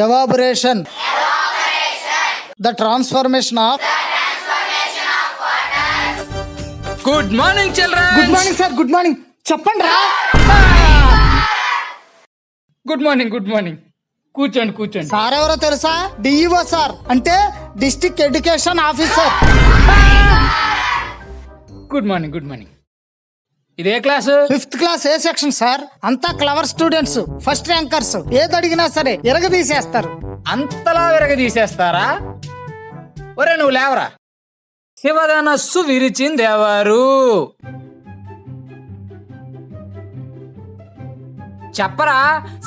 Evaporation, the transformation of. Good morning children. Good morning sir. Good morning. చెప్పండి రా. Good morning. Good morning. కూర్చోండి కూర్చోండి. Sir ఎవరో తెలుసా? డిఈఓ సార్, అంటే district education officer. Good morning. Good morning. ఇదే class? 5th class ఏ section sir. అంతా clever students, first rankers. ఏది అడిగినా సరే ఎరగదీసేస్తారు. అంతలా విరగదీసేస్తారా? ఒరే నువ్వు లేవరా. శివధనస్సు విరిచిందెవరు? చెప్పరా.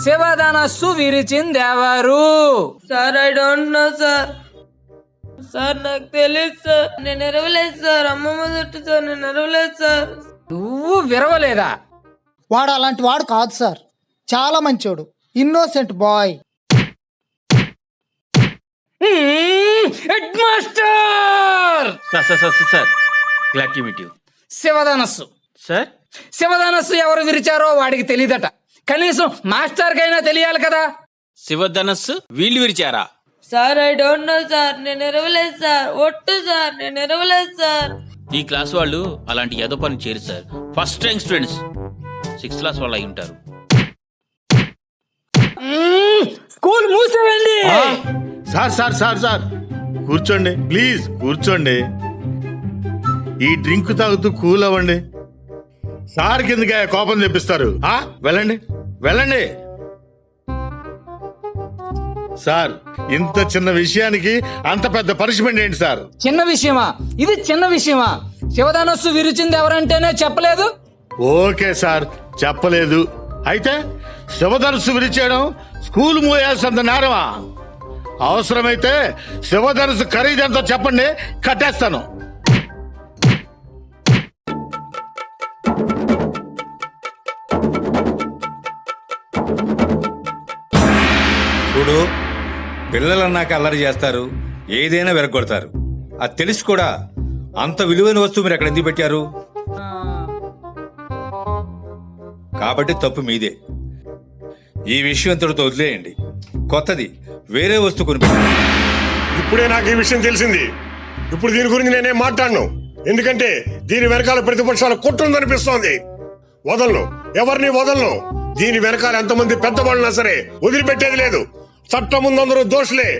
శివధనస్సు విరిచిందెవరు? Sir I don't know sir. Sir నాకు తెలియదు సార్. నేను ఎరవలేదు సార్. అమ్మమ్మ చుట్టూ సార్. నేను ఎరవలేదు సార్. నువ్వు విరవలేదా? వాడు అలాంటి వాడు కాదు సార్. చాలా మంచోడు, innocent boy. Head master. Sir glad to meet you. శివధనస్సు సార్, శివధనస్సు ఎవరు విరిచారో వాడికి తెలియదట. కనీసం మాస్టర్ కైనా తెలియాలి కదా. శివధనస్సు వీళ్ళు విరిచారా? Sir I don't know sir. నేను ఎరవలేదు సార్. ఒట్టు సార్. నేను ఎరవలేదు సార్. ఈ క్లాస్ వాళ్ళు అలాంటి ఏదో పని చేయరు sir. First rank students 6th class వాళ్ళు అయి ఉంటారు. స్కూల్ మూసేయండి. సార్ కూర్చోండి ప్లీజ్, కూర్చోండి. ఈ డ్రింక్ తాగుతూ కూల్ అవ్వండి. సార్ కిందకే కోపం తెప్పిస్తారు. వెళ్ళండి. సార్, ఇంత చిన్న విషయానికి అంత పెద్ద పనిష్మెంట్ ఏంటి సార్? చిన్న విషయమా? ఇది చిన్న విషయమా? శివధనస్సు విరిచింది ఎవరంటేనే చెప్పలేదు. ఓకే సార్, చెప్పలేదు. అయితే శివధనుస్సు విరిచేయడం స్కూల్ మూయాల్సినంత నేరమా? అవసరమైతే శివధనుస్సు ఖరీదెంతో చెప్పండి, కట్టేస్తాను. చూడు, పిల్లలన్నాక అల్లరి చేస్తారు, ఏదైనా వెరగొడతారు. అది తెలిసి కూడా అంత విలువైన వస్తువు మీరు ఎక్కడ ఎందుకు పెట్టారు? కాబట్టి తప్పు మీదే. ఈ విషయం ఇంతటితో వదిలేయండి. కొత్తది వేరే వస్తువు కొనిపెట్టండి. ఇప్పుడే నాకు ఈ విషయం తెలిసింది. ఇప్పుడు దీని గురించి నేనేం మాట్లాడను. ఎందుకంటే దీని వెనకాల ప్రతిపక్షాలు కుట్రుందనిపిస్తోంది. వదలను, ఎవరిని వదలను. దీని వెనకాల ఎంతమంది పెద్దవాళ్ళున్నా సరే వదిలిపెట్టేది లేదు. చట్టం ముందు అందరూ దోషులే.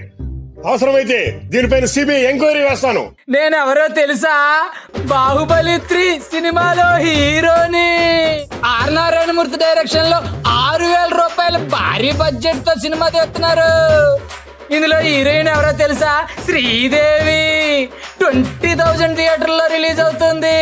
అవసరమైతే దీనిపైన సిబిఐ ఎంక్వైరీ వేస్తాను. నేనెవరో తెలుసా? బాహుబలి 3 సినిమాలో హీరోని. ఆర్ నారాయణమూర్తి డైరెక్షన్ లో 6,000 రూపాయల భారీ బడ్జెట్ తో సినిమా తీస్తున్నారు. ఇందులో హీరోయిన్ ఎవరో తెలుసా? శ్రీదేవి. 20,000 థియేటర్లో రిలీజ్ అవుతుంది.